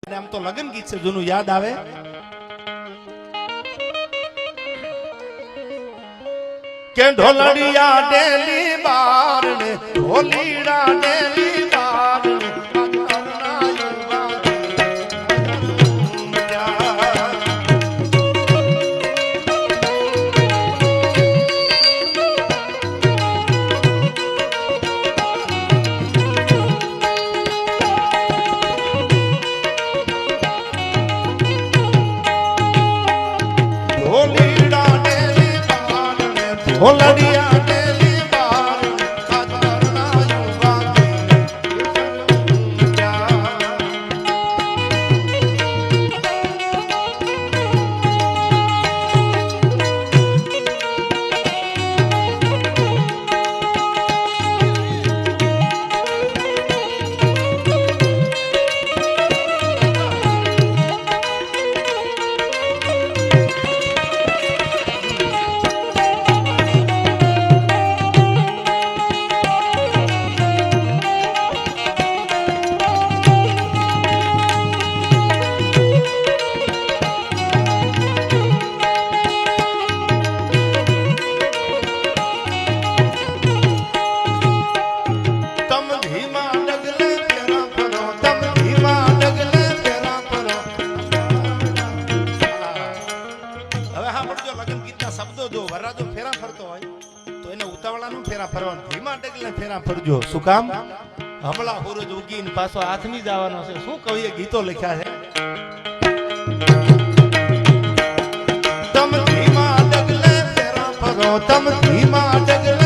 આમ તો લગન ગીત છે જૂનું યાદ આવે કે ઢોલડિયા ડેલી બાર ને ઢોલીડા ડેલી બાર ને ઢોલડિયા ડેલી બાર કાતરના ફરજો શું કામ હમણાં સૂરજ ઉગીને પાછો હાથમી જવાનો છે શું કવિએ ગીતો લખ્યા છે તમ ધીમા ડગલે ફેરા ફરો તમ ધીમા ડગલે